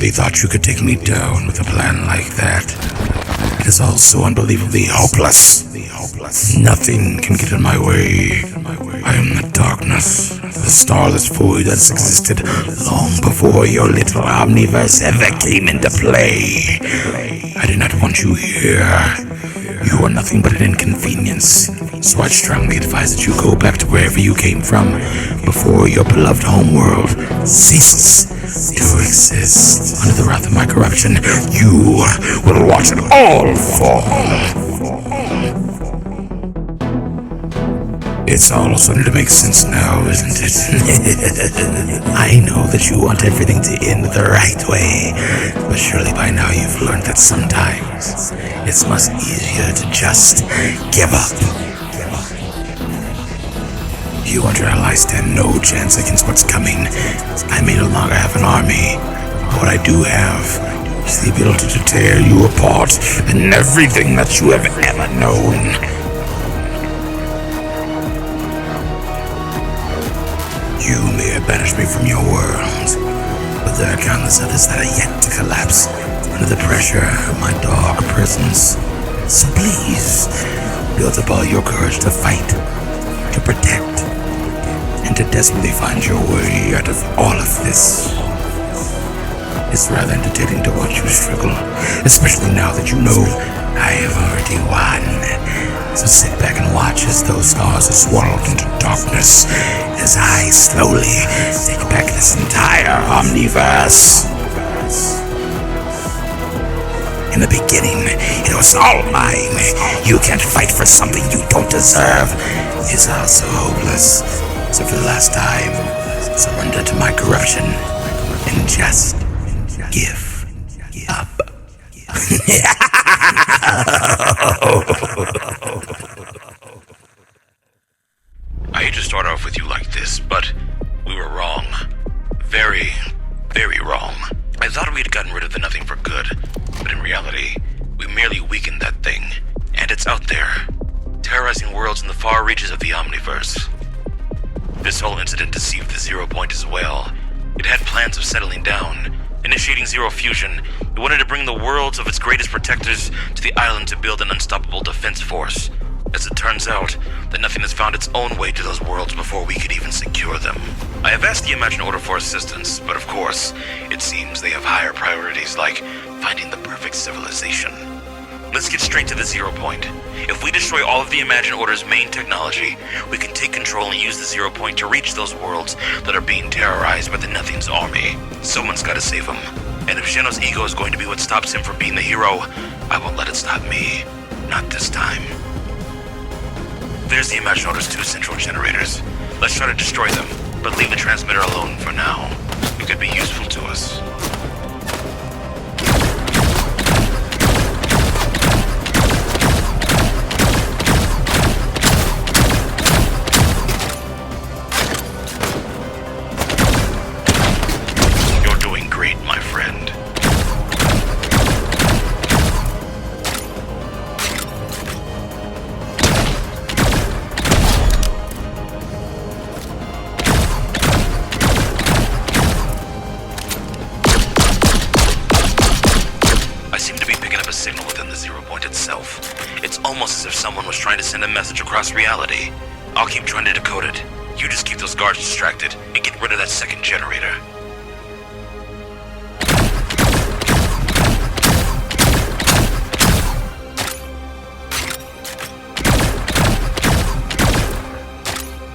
really thought you could take me down with a plan like that? It is all so unbelievably hopeless. Nothing can get in my way. I am the darkness, the starless void that's existed long before your little omniverse ever came into play. I did not want you here. You are nothing but an inconvenience, so I strongly advise that you go back to wherever you came from before your beloved homeworld ceases to exist. Under the wrath of my corruption, you will watch it all fall. It's all starting to make sense now, isn't it? I know that you want everything to end the right way, but surely by now you've learned that sometimes it's much easier to just give up. You and your allies stand no chance against what's coming. I may no longer have an army, but what I do have is the ability to tear you apart and everything that you have ever known. You may have banished me from your world, but there are countless others that are yet to collapse under the pressure of my dark presence. So please, build up all your courage to fight, to protect, and to desperately find your way out of all of this. It's rather entertaining to watch you struggle, especially now that you know I have already won. So sit back and watch as those stars are swallowed into darkness as I slowly take back this entire omniverse. In the beginning, it was all mine. You can't fight for something you don't deserve. It's also hopeless. So for the last time, surrender to my corruption and just give up. I hate to start off with you like this, but we were wrong. Very, very wrong. I thought we had gotten rid of the Nothing for good, but in reality, we merely weakened that thing, and it's out there, terrorizing worlds in the far reaches of the Omniverse. This whole incident deceived the Zero Point as well. It had plans of settling down, initiating Zero Fusion. It wanted to bring the worlds of its greatest protectors to the island to build an unstoppable defense force. As it turns out, the Nothing has found its own way to those worlds before we could even secure them. I have asked the Imagine Order for assistance, but of course, it seems they have higher priorities like finding the perfect civilization. Let's get straight to the Zero Point. If we destroy all of the Imagine Order's main technology, we can take control and use the Zero Point to reach those worlds that are being terrorized by the Nothing's army. Someone's gotta save him. And if Xeno's ego is going to be what stops him from being the hero, I won't let it stop me. Not this time. There's the Imagine Order's 2 central generators. Let's try to destroy them, but leave the transmitter alone for now. It could be useful to us. You're doing great, my friend. Signal within the Zero Point itself. It's almost as if someone was trying to send a message across reality. I'll keep trying to decode it. You just keep those guards distracted and get rid of that second generator.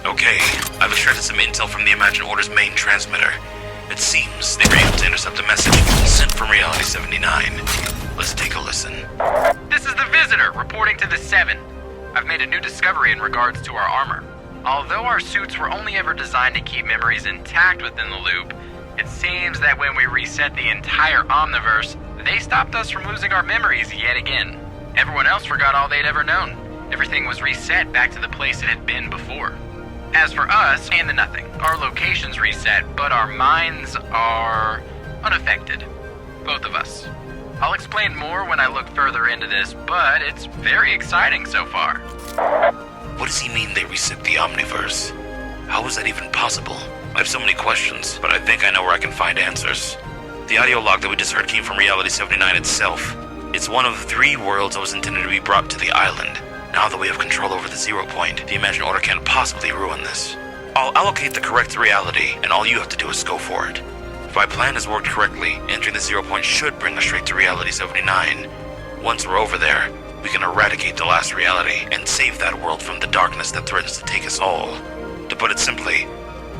Okay, I've extracted some intel from the Imagine Order's main transmitter. It seems they were able to intercept a message sent from Reality 79. Let's take a listen. This is the Visitor, reporting to the 7. I've made a new discovery in regards to our armor. Although our suits were only ever designed to keep memories intact within the loop, it seems that when we reset the entire Omniverse, they stopped us from losing our memories yet again. Everyone else forgot all they'd ever known. Everything was reset back to the place it had been before. As for us and the Nothing, our location's reset, but our minds are unaffected. Both of us. I'll explain more when I look further into this, but it's very exciting so far. What does he mean they reset the Omniverse? How was that even possible? I have so many questions, but I think I know where I can find answers. The audio log that we just heard came from Reality 79 itself. It's one of 3 worlds that was intended to be brought to the island. Now that we have control over the 0 point, the Imagined Order can't possibly ruin this. I'll allocate the correct reality, and all you have to do is go for it. If my plan has worked correctly, entering the 0 point should bring us straight to Reality 79. Once we're over there, we can eradicate the last reality and save that world from the darkness that threatens to take us all. To put it simply,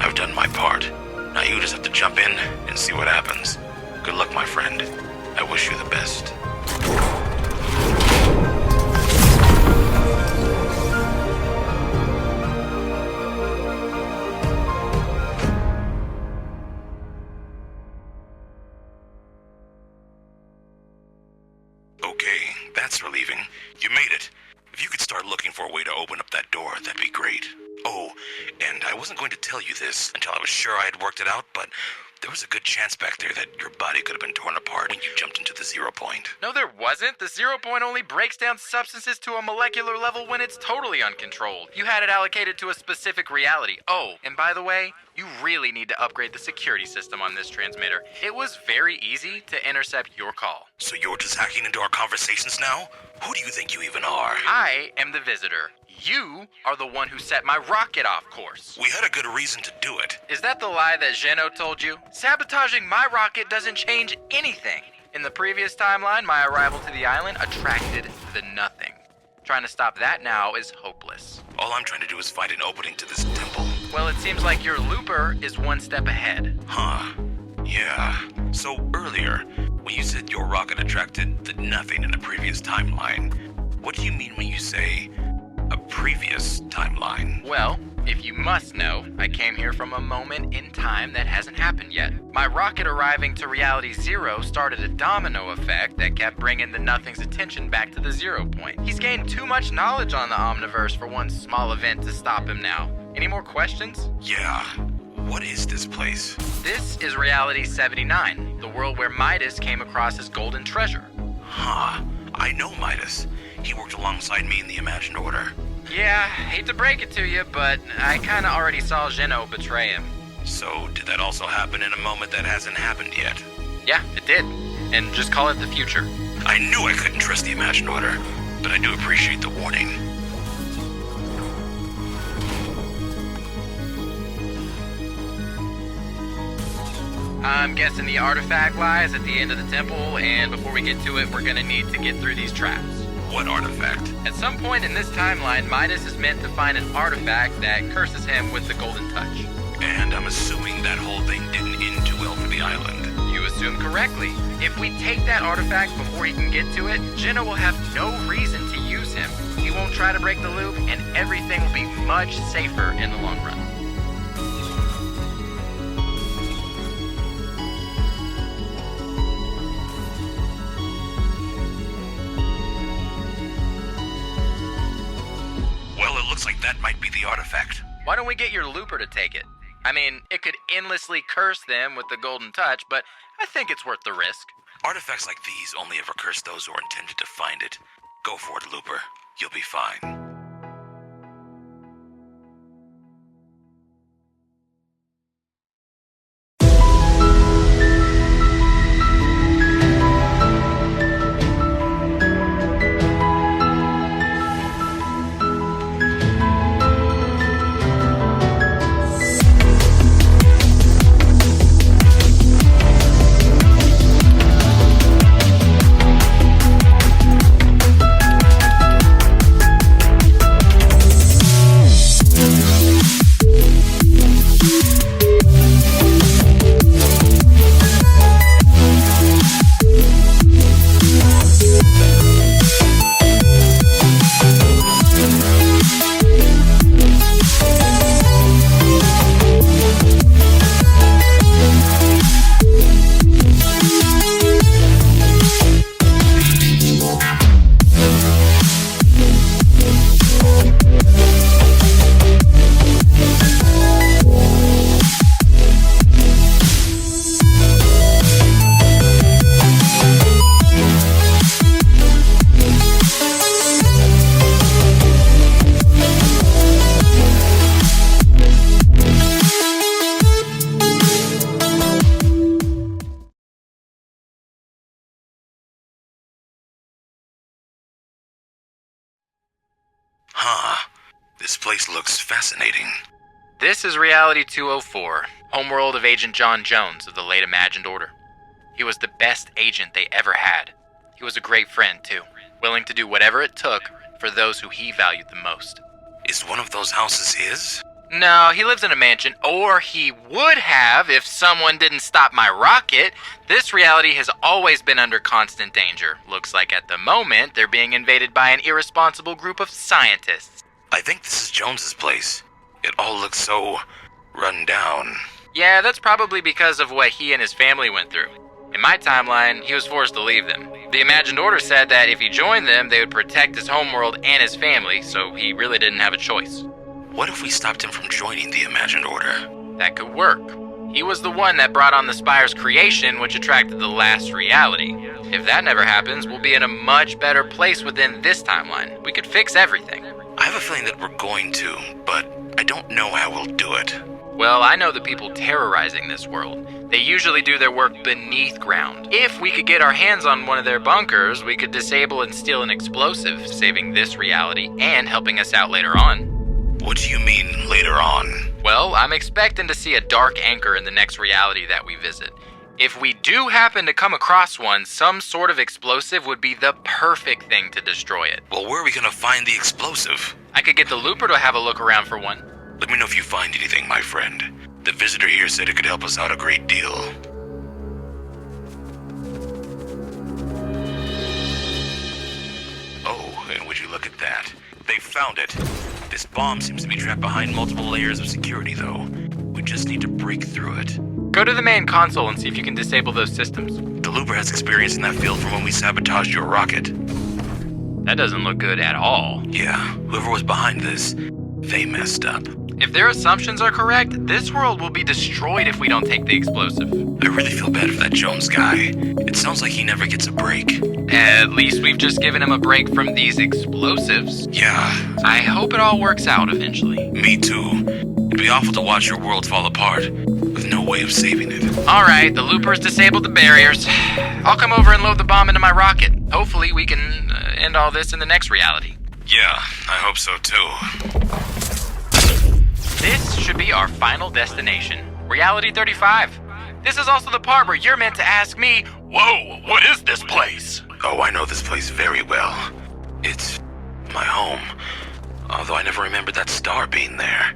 I've done my part. Now you just have to jump in and see what happens. Good luck, my friend. I wish you the best. Okay, that's relieving. You made it. If you could start looking for a way to open up that door, that'd be great. Oh, and I wasn't going to tell you this until I was sure I had worked it out, but there was a good chance back there that your body could have been torn apart when you jumped into the 0 point. No, there wasn't. The 0 point only breaks down substances to a molecular level when it's totally uncontrolled. You had it allocated to a specific reality. Oh, and by the way, you really need to upgrade the security system on this transmitter. It was very easy to intercept your call. So you're just hacking into our conversations now? Who do you think you even are? I am the visitor. You are the one who set my rocket off course. We had a good reason to do it. Is that the lie that Zeno told you? Sabotaging my rocket doesn't change anything. In the previous timeline, my arrival to the island attracted the nothing. Trying to stop that now is hopeless. All I'm trying to do is find an opening to this temple. Well, it seems like your looper is one step ahead. Huh. Yeah. So earlier, when you said your rocket attracted the nothing in a previous timeline, what do you mean when you say a previous timeline? Well, if you must know, I came here from a moment in time that hasn't happened yet. My rocket arriving to Reality 0 started a domino effect that kept bringing the Nothing's attention back to the 0 point. He's gained too much knowledge on the Omniverse for one small event to stop him now. Any more questions? Yeah. What is this place? This is Reality 79, the world where Midas came across his golden treasure. Huh. I know Midas. He worked alongside me in the Imagined Order. Yeah, hate to break it to you, but I kinda already saw Zeno betray him. So, did that also happen in a moment that hasn't happened yet? Yeah, it did. And just call it the future. I knew I couldn't trust the Imagined Order, but I do appreciate the warning. I'm guessing the artifact lies at the end of the temple, and before we get to it, we're gonna need to get through these traps. What artifact? At some point in this timeline, Midas is meant to find an artifact that curses him with the golden touch. And I'm assuming that whole thing didn't end too well for the island. You assume correctly. If we take that artifact before he can get to it, Jenna will have no reason to use him. He won't try to break the loop, and everything will be much safer in the long run. Looks like that might be the artifact. Why don't we get your looper to take it? I mean, it could endlessly curse them with the golden touch, but I think it's worth the risk. Artifacts like these only ever curse those who are intended to find it. Go for it, Looper. You'll be fine. This place looks fascinating. This is Reality 204, homeworld of Agent John Jones of the late Imagined Order. He was the best agent they ever had. He was a great friend, too, willing to do whatever it took for those who he valued the most. Is one of those houses his? No, he lives in a mansion, or he would have if someone didn't stop my rocket. This reality has always been under constant danger. Looks like at the moment, they're being invaded by an irresponsible group of scientists. I think this is Jones's place. It all looks so run down. Yeah, that's probably because of what he and his family went through. In my timeline, he was forced to leave them. The Imagined Order said that if he joined them, they would protect his homeworld and his family, so he really didn't have a choice. What if we stopped him from joining the Imagined Order? That could work. He was the one that brought on the Spire's creation, which attracted the last reality. If that never happens, we'll be in a much better place within this timeline. We could fix everything. I have a feeling that we're going to, but I don't know how we'll do it. Well, I know the people terrorizing this world. They usually do their work beneath ground. If we could get our hands on one of their bunkers, we could disable and steal an explosive, saving this reality and helping us out later on. What do you mean, later on? Well, I'm expecting to see a dark anchor in the next reality that we visit. If we do happen to come across one, some sort of explosive would be the perfect thing to destroy it. Well, where are we gonna find the explosive? I could get the Looper to have a look around for one. Let me know if you find anything, my friend. The visitor here said it could help us out a great deal. Oh, and would you look at that? They found it. This bomb seems to be trapped behind multiple layers of security, though. We just need to break through it. Go to the main console and see if you can disable those systems. The Looper has experience in that field from when we sabotaged your rocket. That doesn't look good at all. Yeah, whoever was behind this, they messed up. If their assumptions are correct, this world will be destroyed if we don't take the explosive. I really feel bad for that Jones guy. It sounds like he never gets a break. At least we've just given him a break from these explosives. Yeah. I hope it all works out eventually. Me too. It'd be awful to watch your world fall apart, with no way of saving it. Alright, the Looper's disabled the barriers. I'll come over and load the bomb into my rocket. Hopefully we can end all this in the next reality. Yeah, I hope so too. This should be our final destination, Reality 35. This is also the part where you're meant to ask me, whoa, what is this place? Oh, I know this place very well. It's my home. Although I never remembered that star being there.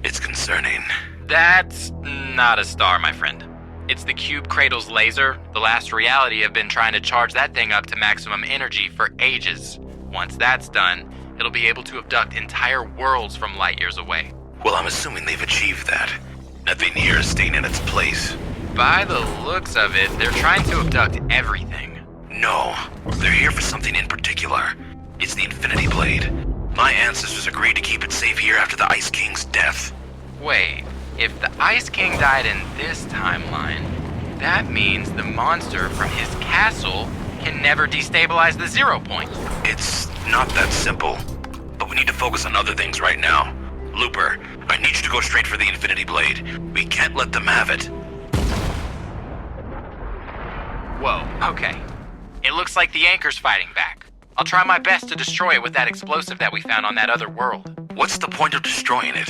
It's concerning. That's not a star, my friend. It's the Cube Cradle's laser. The last reality have been trying to charge that thing up to maximum energy for ages. Once that's done, it'll be able to abduct entire worlds from light years away. Well, I'm assuming they've achieved that. Nothing here is staying in its place. By the looks of it, they're trying to abduct everything. No, they're here for something in particular. It's the Infinity Blade. My ancestors agreed to keep it safe here after the Ice King's death. Wait, if the Ice King died in this timeline, that means the monster from his castle can never destabilize the 0 point. It's not that simple. But we need to focus on other things right now. Looper, I need you to go straight for the Infinity Blade. We can't let them have it. Whoa, okay. It looks like the Anchor's fighting back. I'll try my best to destroy it with that explosive that we found on that other world. What's the point of destroying it?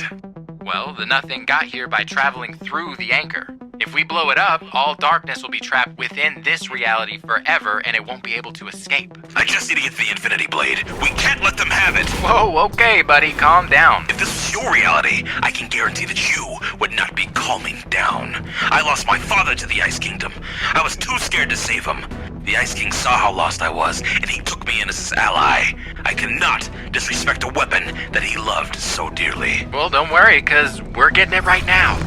Well, the Nothing got here by traveling through the Anchor. If we blow it up, all darkness will be trapped within this reality forever, and it won't be able to escape. I just need to get the Infinity Blade. We can't let them have it. Whoa, okay, buddy, calm down. If this was your reality, I can guarantee that you would not be calming down. I lost my father to the Ice Kingdom. I was too scared to save him. The Ice King saw how lost I was, and he took me in as his ally. I cannot disrespect a weapon that he loved so dearly. Well, don't worry, because we're getting it right now.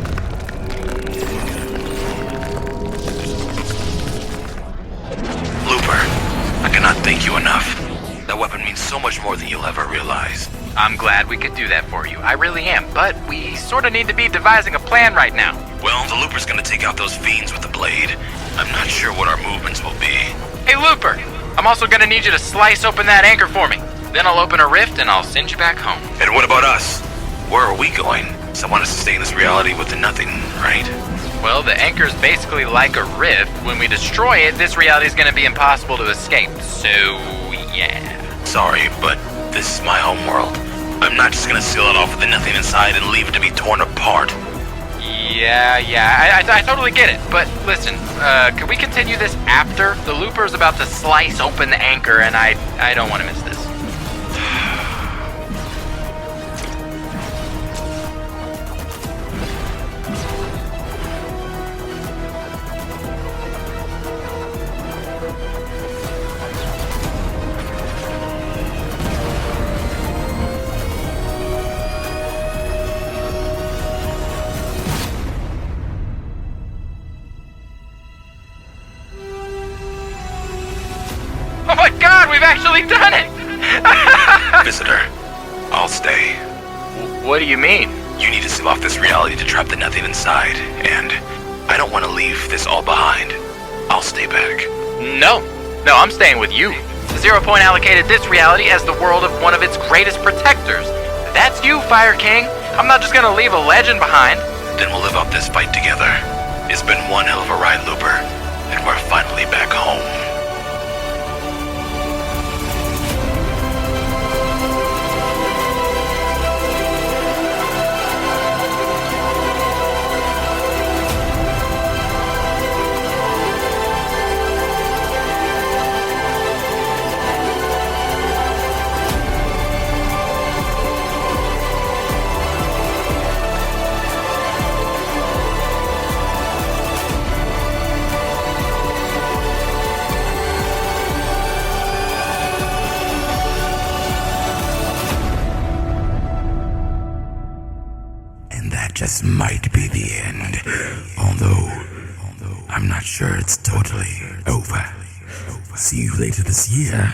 Looper, I cannot thank you enough. That weapon means so much more than you'll ever realize. I'm glad we could do that for you. I really am, but we sort of need to be devising a plan right now. Well, the Looper's gonna take out those fiends with the blade. I'm not sure what our movements will be. Hey, Looper, I'm also gonna need you to slice open that anchor for me. Then I'll open a rift and I'll send you back home. And what about us? Where are we going? Someone has to stay in this reality with the Nothing, right? Well, the anchor's basically like a rift. When we destroy it, this reality is gonna be impossible to escape. So, yeah. Sorry, but this is my home world. I'm not just gonna seal it off with the nothing inside and leave it to be torn apart. Yeah, I totally get it. But listen, can we continue this after? The looper's about to slice open the anchor, and I don't want to miss this. Oh my god, we've actually done it! Visitor, I'll stay. What do you mean? You need to seal off this reality to trap the nothing inside, and I don't want to leave this all behind. I'll stay back. No, I'm staying with you. 0 Point allocated this reality as the world of one of its greatest protectors. That's you, Fire King. I'm not just gonna leave a legend behind. Then we'll live out this fight together. It's been one hell of a ride, Looper, and we're finally back home. Just might be the end. Although I'm not sure it's totally over. See you later this year.